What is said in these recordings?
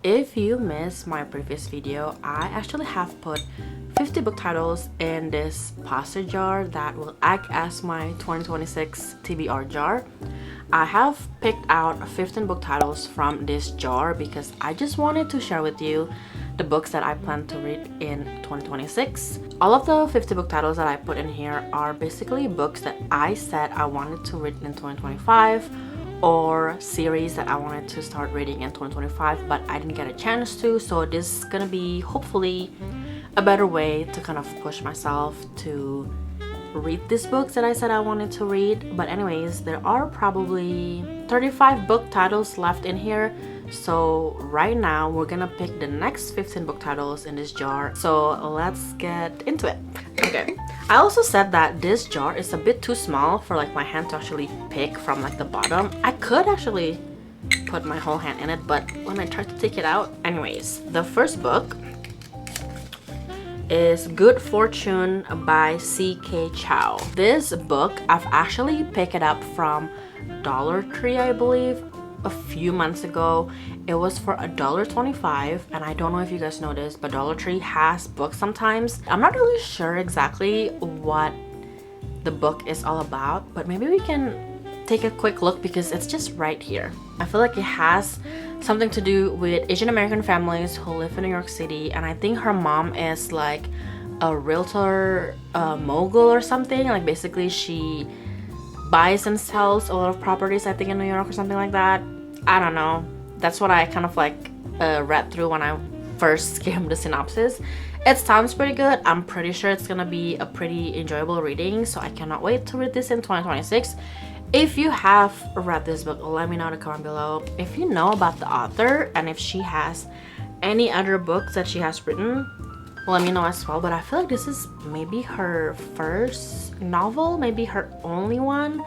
If you missed my previous video, I actually have put 50 book titles in this pasta jar that will act as my 2026 TBR jar. I have picked out 15 book titles from this jar because I just wanted to share with you the books that I plan to read in 2026. All of the 50 book titles that I put in here are basically books that I said I wanted to read in 2025 or series that I wanted to start reading in 2025 but I didn't get a chance to, so this is gonna be hopefully a better way to kind of push myself to read these books that I said I wanted to read. But anyways, there are probably 35 book titles left in here, so right now we're gonna pick the next 15 book titles in this jar, so let's get into it. Okay, I also said that this jar is a bit too small for like my hand to actually pick from like the bottom. I could actually put my whole hand in it, but when I tried to take it out, anyways, the first book is Good Fortune by C.K. Chow. This book, I've actually picked it up from Dollar Tree, I believe, a few months ago. It was for $1.25, and I don't know if you guys know this, but Dollar Tree has books sometimes. I'm not really sure exactly what the book is all about, but maybe we can take a quick look because it's just right here. I feel like it has something to do with Asian American families who live in New York City, and I think her mom is like a realtor mogul or something. Like basically she buys and sells a lot of properties, I think, in New York or something like that. I don't know. That's what I kind of like read through when I first skimmed the synopsis. It sounds pretty good. I'm pretty sure it's gonna be a pretty enjoyable reading, so I cannot wait to read this in 2026. If you have read this book, let me know in the comment below. If you know about the author and if she has any other books that she has written, let me know as well. But I feel like this is maybe her first novel, maybe her only one.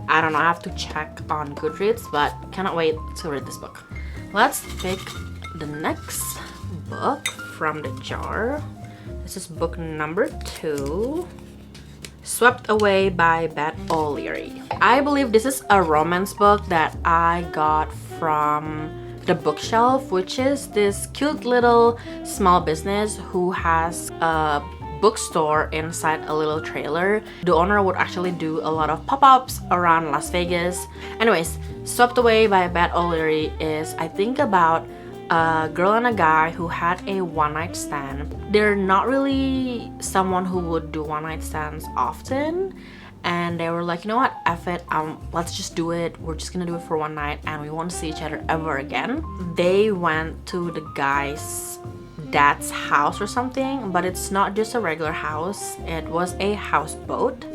I don't know, I have to check on Goodreads, but cannot wait to read this book. Let's pick the next book from the jar. This is book number 2. Swept Away by Beth O'Leary. I believe this is a romance book that I got from The Bookshelf, which is this cute little small business who has a bookstore inside a little trailer. The owner would actually do a lot of pop-ups around Las Vegas. Anyways, Swept Away by Beth O'Leary is, I think, about a girl and a guy who had a one-night stand. They're not really someone who would do one-night stands often, and they were like, you know what, F it, let's just do it. We're just gonna do it for one night and we won't see each other ever again. They went to the guy's dad's house or something, but it's not just a regular house, it was a houseboat.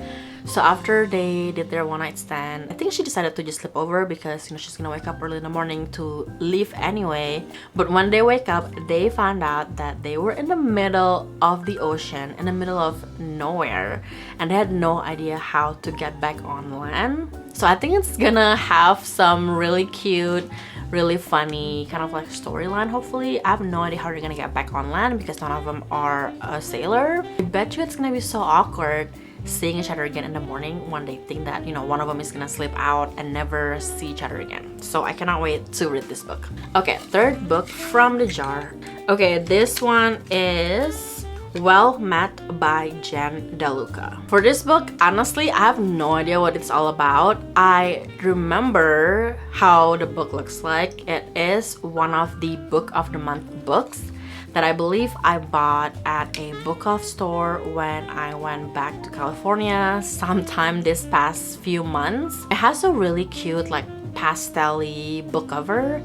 So after they did their one-night stand, I think she decided to just sleep over because, you know, she's gonna wake up early in the morning to leave anyway. But when they wake up, they found out that they were in the middle of the ocean, in the middle of nowhere, and they had no idea how to get back on land. So I think it's gonna have some really cute, really funny kind of like storyline, hopefully. I have no idea how they're gonna get back on land because none of them are a sailor. I bet you it's gonna be so awkward seeing each other again in the morning when they think that, you know, one of them is gonna slip out and never see each other again. So I cannot wait to read this book. Okay, third book from the jar. Okay, this one is Well Met by Jen DeLuca. For this book, honestly, I have no idea what it's all about. I remember how the book looks like. It is one of the Book of the Month books that I believe I bought at a book off store when I went back to California sometime this past few months. It has a really cute like pastel-y book cover,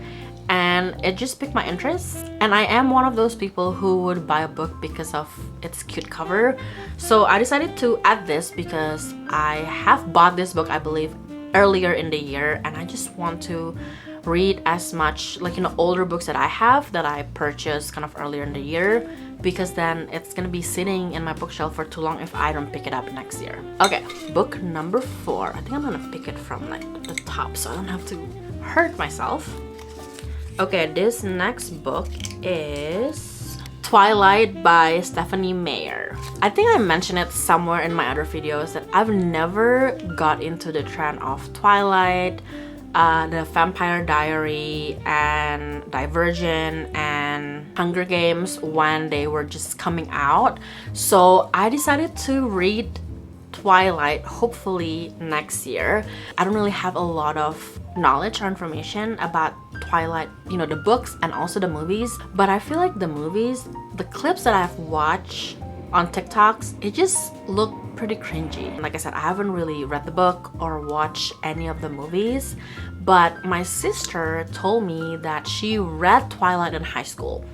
and it just piqued my interest. And I am one of those people who would buy a book because of its cute cover. So I decided to add this because I have bought this book, I believe, earlier in the year, and I just want to read as much, like, you know, older books that I have that I purchased kind of earlier in the year, because then it's gonna be sitting in my bookshelf for too long if I don't pick it up next year. Okay, book number 4. I think I'm gonna pick it from like the top so I don't have to hurt myself. Okay, this next book is Twilight by Stephanie Meyer. I think I mentioned it somewhere in my other videos that I've never got into the trend of Twilight. the Vampire Diary and Divergent and Hunger Games when they were just coming out. So I decided to read Twilight hopefully next year. I don't really have a lot of knowledge or information about Twilight, you know, the books and also the movies, but I feel like the movies, the clips that I've watched on TikToks, it just looked pretty cringy. Like I said, I haven't really read the book or watched any of the movies, but my sister told me that she read Twilight in high school,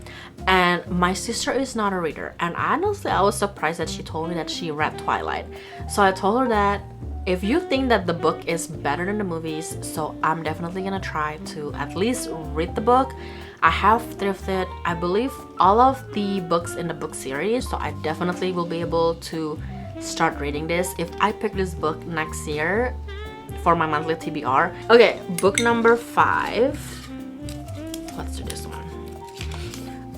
and my sister is not a reader, and honestly I was surprised that she told me that she read Twilight. So I told her that if you think that the book is better than the movies, so I'm definitely gonna try to at least read the book. I have thrifted, I believe, all of the books in the book series, so I definitely will be able to start reading this if I pick this book next year for my monthly TBR. Okay, book number 5. Let's do this one.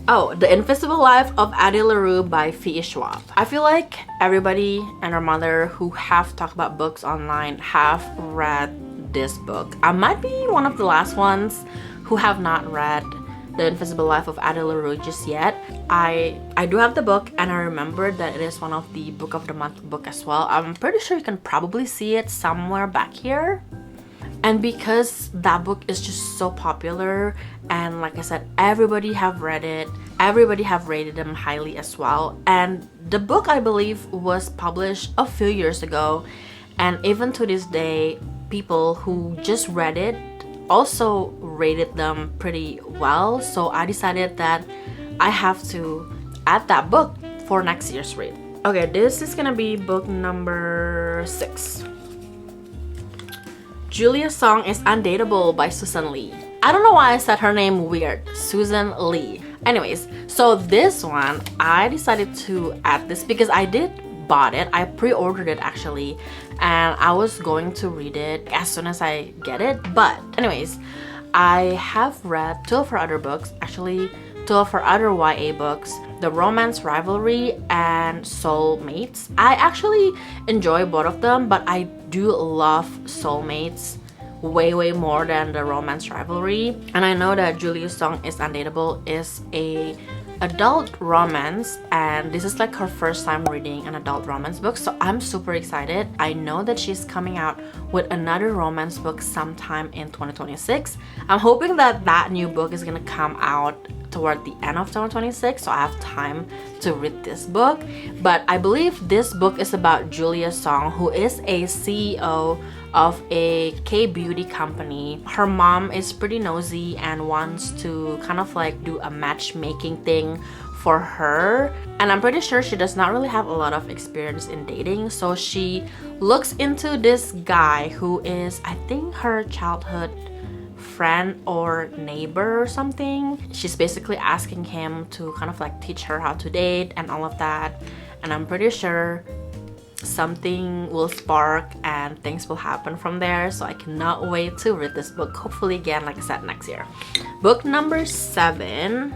Oh, The Invisible Life of Addie LaRue by Fee Schwab. I feel like everybody and her mother who have talked about books online have read this book. I might be one of the last ones who have not read The Invisible Life of Addie LaRue just yet. I do have the book, and I remember that it is one of the book of the month book as well. I'm pretty sure you can probably see it somewhere back here. And because that book is just so popular, and like I said, everybody have read it, everybody have rated them highly as well, and the book I believe was published a few years ago, and even to this day people who just read it also rated them pretty well. So I decided that I have to add that book for next year's read. Okay, this is gonna be book number 6. Julia's Song is Undateable by Susan Lee. I don't know why I said her name weird, Susan Lee. Anyways, so this one, I decided to add this because I did bought it. I pre-ordered it actually, and I was going to read it as soon as I get it. But anyways, I have read 2 of her other books, actually 2 of her other YA books, The Romance Rivalry and Soulmates. I actually enjoy both of them, but I do love Soulmates way more than The Romance Rivalry. And I know that Julia's Song is Undateable is a adult romance, and this is like her first time reading an adult romance book, so I'm super excited. I know that she's coming out with another romance book sometime in 2026. I'm hoping that that new book is gonna come out toward the end of 2026, so I have time to read this book. But I believe this book is about Julia Song, who is a CEO of a K-beauty company. Her mom is pretty nosy and wants to kind of like do a matchmaking thing for her, and I'm pretty sure she does not really have a lot of experience in dating, so she looks into this guy who is, I think, her childhood friend or neighbor or something. She's basically asking him to kind of like teach her how to date and all of that, and I'm pretty sure something will spark and things will happen from there. So I cannot wait to read this book, hopefully again, like I said, next year. Book number 7.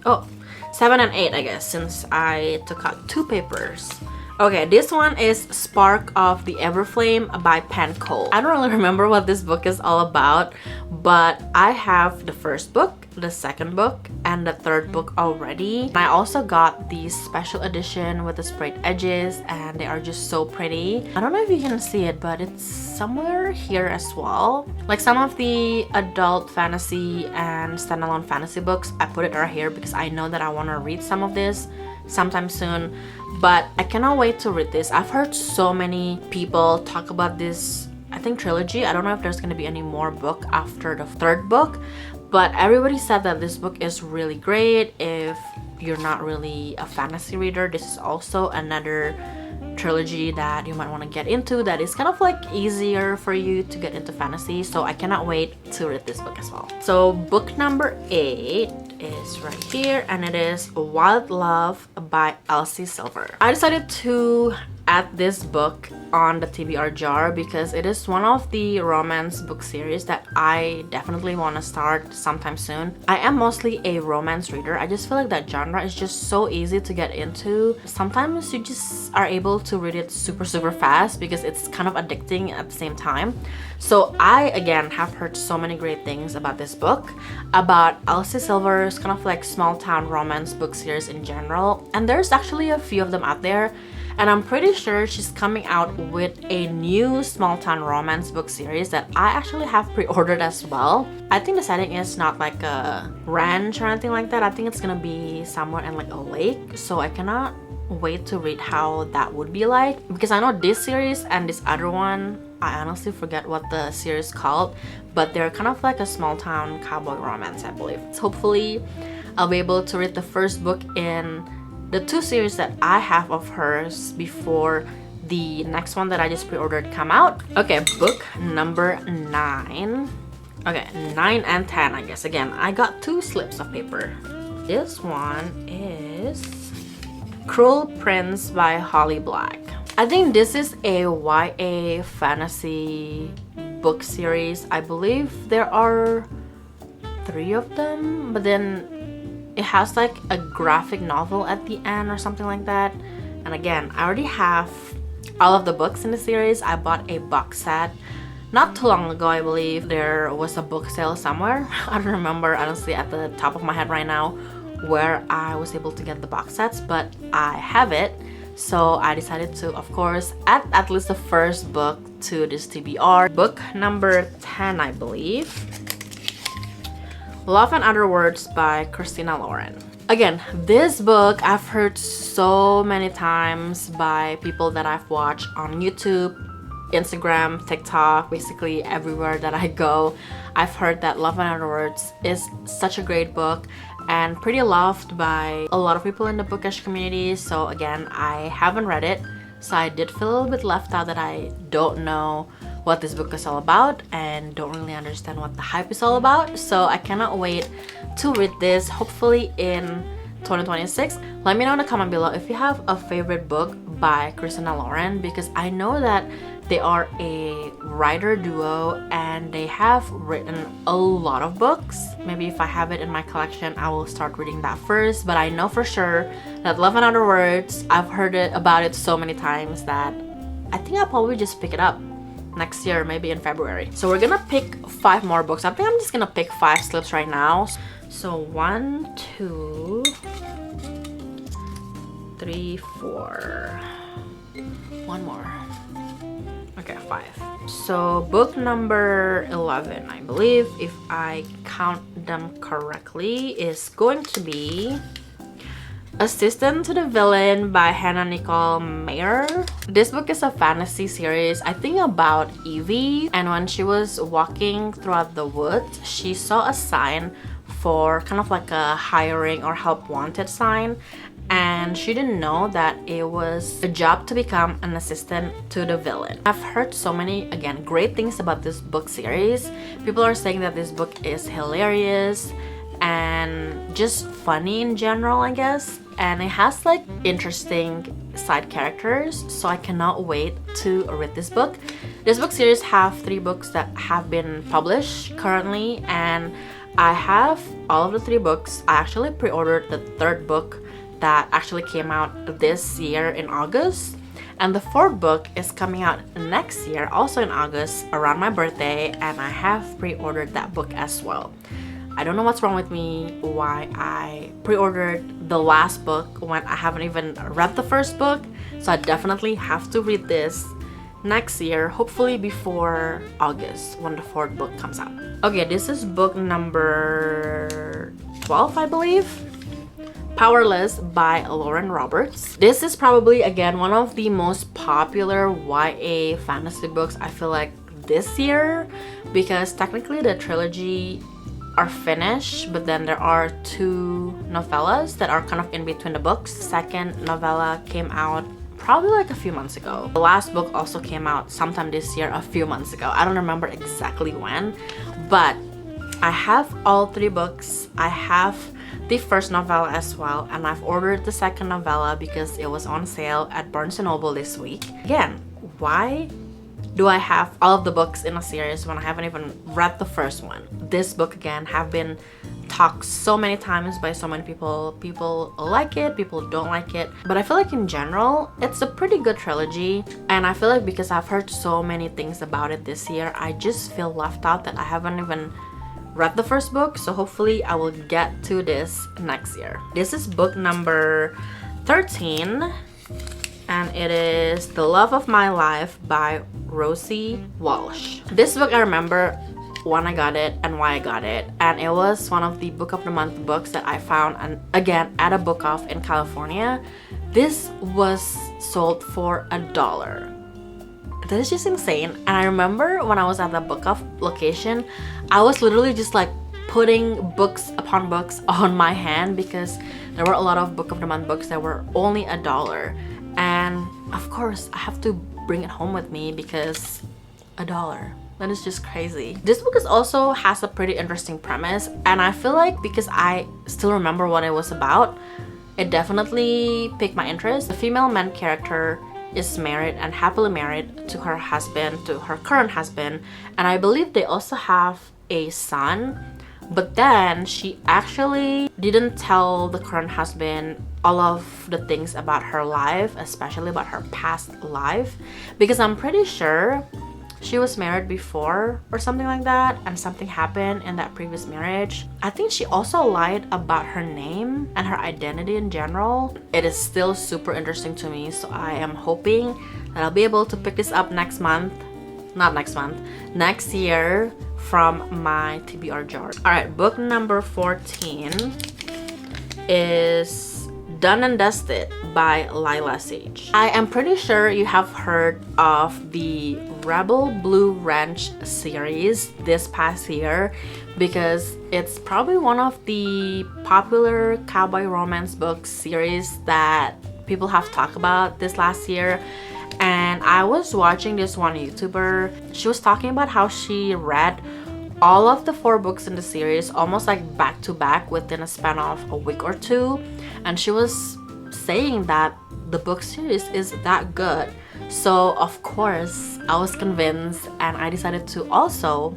Oh, 7 and 8, I guess, since I took out 2 papers. Okay, this one is Spark of the Everflame by Penn Cole. I don't really remember what this book is all about, but I have the first book, the second book, and the third book already. I also got the special edition with the sprayed edges, and they are just so pretty. I don't know if you can see it, but it's somewhere here as well. Like some of the adult fantasy and standalone fantasy books, I put it right here because I know that I want to read some of this sometime soon, but I cannot wait to read this. I've heard so many people talk about this, I think, trilogy. I don't know if there's going to be any more book after the third book, but everybody said that this book is really great. If you're not really a fantasy reader, this is also another trilogy that you might want to get into that is kind of like easier for you to get into fantasy. So I cannot wait to read this book as well. So book number 8 is right here, and it is Wild Love by Elsie Silver. I decided to add this book on the TBR jar because it is one of the romance book series that I definitely want to start sometime soon. I am mostly a romance reader. I just feel like that genre is just so easy to get into. Sometimes you just are able to read it super fast because it's kind of addicting at the same time. So I again have heard so many great things about this book, about Elsie Silver's kind of like small town romance book series in general, and there's actually a few of them out there. And I'm pretty sure she's coming out with a new small town romance book series that I actually have pre-ordered as well. I think the setting is not like a ranch or anything like that. I think it's gonna be somewhere in like a lake. So I cannot wait to read how that would be like. Because I know this series and this other one, I honestly forget what the series called, but they're kind of like a small town cowboy romance, I believe. So hopefully I'll be able to read the first book in the two series that I have of hers before the next one that I just pre-ordered come out. Okay, book number 9. Okay, 9 and 10, I guess. Again, I got 2 slips of paper. This one is Cruel Prince by Holly Black. I think this is a YA fantasy book series. I believe there are 3 of them, but then it has like a graphic novel at the end or something like that. And again, I already have all of the books in the series. I bought a box set not too long ago. I believe there was a book sale somewhere. I don't remember honestly at the top of my head right now where I was able to get the box sets, but I have it. So I decided to, of course, add at least the first book to this TBR. Book number 10, I believe. Love and Other Words by Christina Lauren. Again, this book I've heard so many times by people that I've watched on YouTube, Instagram, TikTok, basically everywhere that I go. I've heard that Love and Other Words is such a great book and pretty loved by a lot of people in the bookish community. So again, I haven't read it, so I did feel a little bit left out that I don't know what this book is all about and don't really understand what the hype is all about. So I cannot wait to read this, hopefully in 2026. Let me know in the comment below if you have a favorite book by Christina Lauren, because I know that they are a writer duo and they have written a lot of books. Maybe if I have it in my collection, I will start reading that first. But I know for sure that Love and Other Words, I've heard about it so many times that I think I'll probably just pick it up next year, maybe in February. So we're gonna pick 5 more books. I think I'm just gonna pick 5 slips right now. So 1, 2, 3, 4. One more. Okay, 5. So book number 11, I believe, if I count them correctly, is going to be Assistant to the Villain by Hannah Nicole Mayer. This book is a fantasy series, I think, about Evie, and when she was walking throughout the woods, she saw a sign for kind of like a hiring or help wanted sign, and she didn't know that it was a job to become an assistant to the villain. I've heard so many, again, great things about this book series. People are saying that this book is hilarious and just funny in general, I guess, and it has like interesting side characters, so I cannot wait to read this book. This book series have 3 books that have been published currently, and I have all of the 3 books. I actually pre-ordered the 3rd book that actually came out this year in August, and the 4th book is coming out next year, also in August, around my birthday, and I have pre-ordered that book as well. I don't know what's wrong with me, why I pre-ordered the last book when I haven't even read the first book, so I definitely have to read this next year, hopefully before August when the 4th book comes out. Okay, this is book number 12, I believe. Powerless by Lauren Roberts. This is probably, again, one of the most popular YA fantasy books I feel like this year, because technically the trilogy are finished, but then there are 2 novellas that are kind of in between the books. Second novella came out probably like a few months ago. The last book also came out sometime this year, a few months ago. I don't remember exactly when, but I have all 3 books. I have the first novella as well, and I've ordered the second novella because it was on sale at Barnes & Noble this week. Again, why do I have all of the books in a series when I haven't even read the first one? This book again have been talked so many times by so many people. People like it, people don't like it, but I feel like in general it's a pretty good trilogy, and I feel like because I've heard so many things about it this year, I just feel left out that I haven't even read the first book. So hopefully I will get to this next year. This is book number 13, and it is The Love of My Life by Rosie Walsh. This book, I remember when I got it and why I got it, and it was one of the book of the month books that I found, and again at a book off in California. This was sold for $1. That is just insane. And I remember when I was at the book off location, I was literally just like putting books upon books on my hand because there were a lot of book of the month books that were only $1. And of course I have to bring it home with me because $1. That is just crazy. This book is also has a pretty interesting premise, and I feel like because I still remember what it was about, it definitely piqued my interest. The female main character is married and happily married to her husband, to her current husband, and I believe they also have a son. But then she actually didn't tell the current husband all of the things about her life, especially about her past life, because I'm pretty sure she was married before or something like that, and something happened in that previous marriage. I think she also lied about her name and her identity in general. It is still super interesting to me, so I am hoping that I'll be able to pick this up next year from my TBR jar. Alright, book number 14 is Done and Dusted by Lila Sage. I am pretty sure you have heard of the Rebel Blue Ranch series this past year because it's probably one of the popular cowboy romance book series that people have talked about this last year. And I was watching this one YouTuber. She was talking about how she read all of the 4 books in the series almost like back to back within a span of a week or 2, and she was saying that the book series is that good. So of course I was convinced, and I decided to also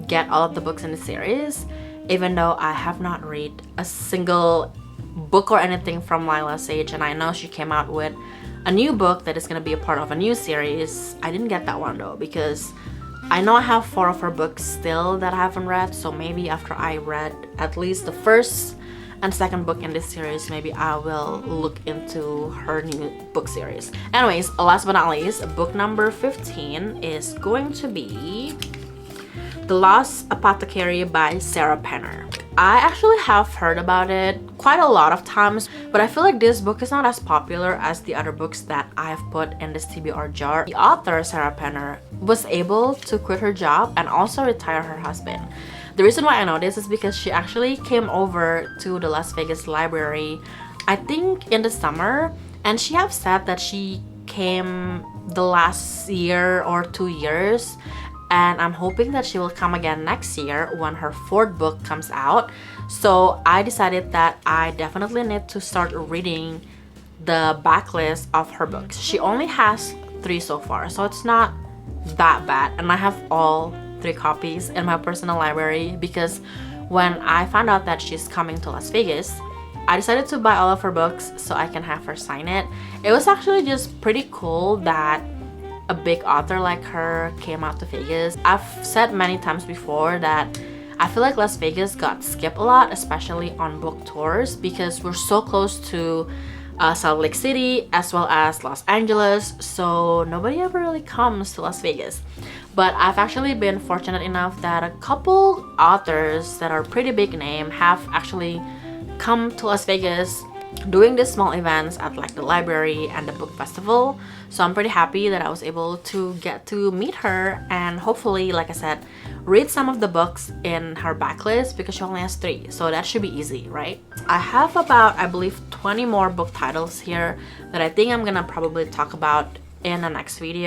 get all of the books in the series, even though I have not read a single book or anything from Lila Sage, and I know she came out with a new book that is going to be a part of a new series. I didn't get that one though because I know I have 4 of her books still that I haven't read, so maybe after I read at least the first and second book in this series, maybe I will look into her new book series. Anyways, last but not least, book number 15 is going to be The Lost Apothecary by Sarah Penner. I actually have heard about it quite a lot of times, but I feel like this book is not as popular as the other books that I have put in this TBR jar. The author, Sarah Penner, was able to quit her job and also retire her husband. The reason why I know this is because she actually came over to the Las Vegas library, I think in the summer, and she have said that she came the last year or 2 years, and I'm hoping that she will come again next year when her 4th book comes out. So I decided that I definitely need to start reading the backlist of her books. She only has 3 so far, so it's not that bad, and I have all 3 copies in my personal library because when I found out that she's coming to Las Vegas, I decided to buy all of her books so I can have her sign it. It was actually just pretty cool that a big author like her came out to Vegas. I've said many times before that I feel like Las Vegas got skipped a lot, especially on book tours, because we're so close to Salt Lake City as well as Los Angeles, so nobody ever really comes to Las Vegas. But I've actually been fortunate enough that a couple authors that are pretty big name have actually come to Las Vegas doing these small events at like the library and the book festival. So I'm pretty happy that I was able to get to meet her and hopefully, like I said, read some of the books in her backlist because she only has 3, so that should be easy, right? I have about, I believe, 20 more book titles here that I think I'm gonna probably talk about in the next video.